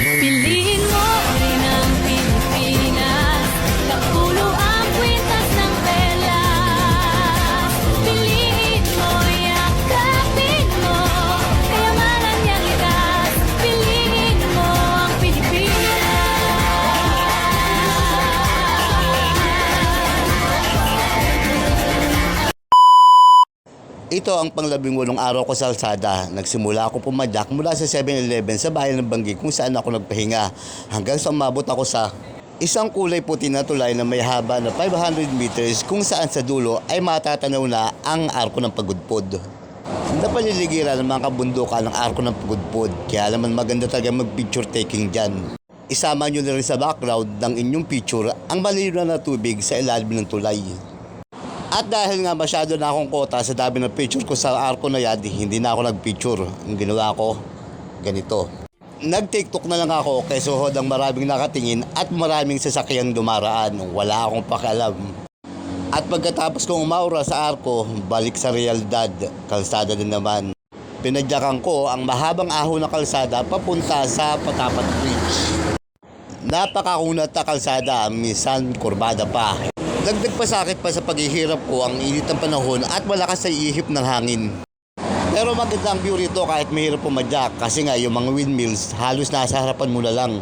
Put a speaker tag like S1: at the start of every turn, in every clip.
S1: Piliin mo rin ang Pilipinas, kapulo ang kwintas ng pelas. Piliin mo, yakapin mo, kayamanan niyang likas. Piliin mo ang Pilipinas.
S2: Ito ang pang-18 araw ko sa kalsada. Nagsimula ako pumadyak mula sa 7-Eleven sa bayan ng Banggi kung saan ako nagpahinga hanggang sa umabot ako sa isang kulay puti na tulay na may haba na 500 meters kung saan sa dulo ay matatanaw na ang Arko ng Pagudpod. Napaliligiran ng mga kabundukan ng Arko ng Pagudpod, kaya naman maganda talaga mag-picture taking dyan. Isama nyo na rin sa background ng inyong picture ang malinaw na tubig sa ilalim ng tulay. At dahil nga masyado na akong kota sa dami ng picture ko sa Arko na yan, hindi na ako nagpicture. Ang ginawa ko, ganito. Nag-TikTok na lang ako kay suhod ang maraming nakatingin at maraming sasakyang dumaraan. Wala akong pakialam. At pagkatapos kong umaura sa Arko, balik sa realidad, kalsada din naman. Pinadyakan ko ang mahabang ahon na kalsada papunta sa Patapat Bridge. Napakakunat na kalsada, minsan kurbada pa. Dagdag pa sakit pa sa paghihirap ko ang init ng panahon at malakas sa ihip ng hangin. Pero maganda ang view rito kahit mahirap pumadyak kasi nga yung mga windmills halos nasa harapan mo na lang.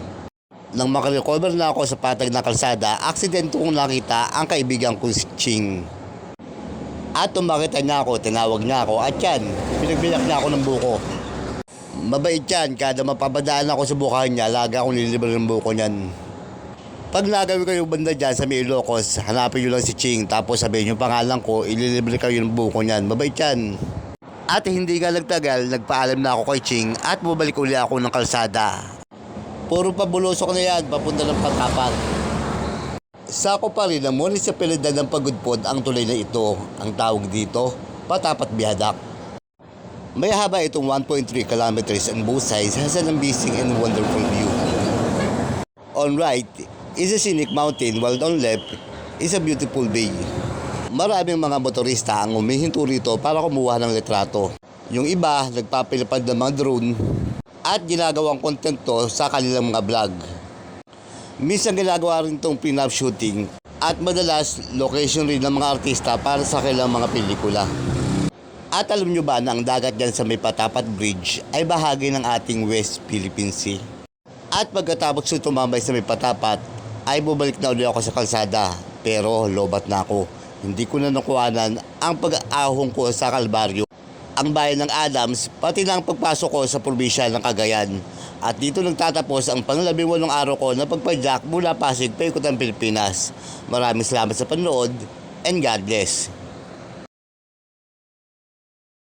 S2: Nang makarecover na ako sa patag na kalsada, aksidente kong nakita ang kaibigan ko si Ching. At tumakita niya ako, tinawag niya ako at yan, pinagbilak niya ako ng buko. Mabait yan, kada mapabadaan ako sa bukahan niya, lagi akong nililibre ng buko niyan. Pag nagawin kayo banda dyan sa may Ilocos, hanapin nyo lang si Ching, tapos sabihin yung pangalan ko, ililibre kayo ng buko niyan. Mabait yan. At hindi ka nagtagal, nagpaalam na ako kay Ching at bumalik uli ako ng kalsada. Puro pabulosok na yan, papunta ng Patapat. Sako pa rin ang munisipalidad ng Pagudpod ang tulay na ito. Ang tawag dito, Patapat Bihadak. May haba itong 1.3 kilometers and both sides has an amazing and wonderful view. On right is a scenic mountain while on left is a beautiful bay. Maraming mga motorista ang humihinto rito para kumuha ng litrato. Yung iba nagpapilipad ng mga drone at ginagawang content to sa kanilang mga vlog. Minsan ginagawa rin itong pin-up shooting at madalas location rin ng mga artista para sa kanilang mga pelikula. At alam nyo ba na ang dagat dyan sa may Patapat Bridge ay bahagi ng ating West Philippine Sea? At pagkatapos ko tumambay sa may Patapat, ay bumalik na ulit ako sa kalsada. Pero lobat na ako. Hindi ko na nakuhanan ang pag-ahong ko sa Kalbaryo, ang bayan ng Adams, pati na ang pagpasok ko sa probinsya ng Cagayan. At dito nagtatapos ang pang-18 araw ko na pagpadyak mula Pasig, paikot ang Pilipinas. Maraming salamat sa panonood and God bless.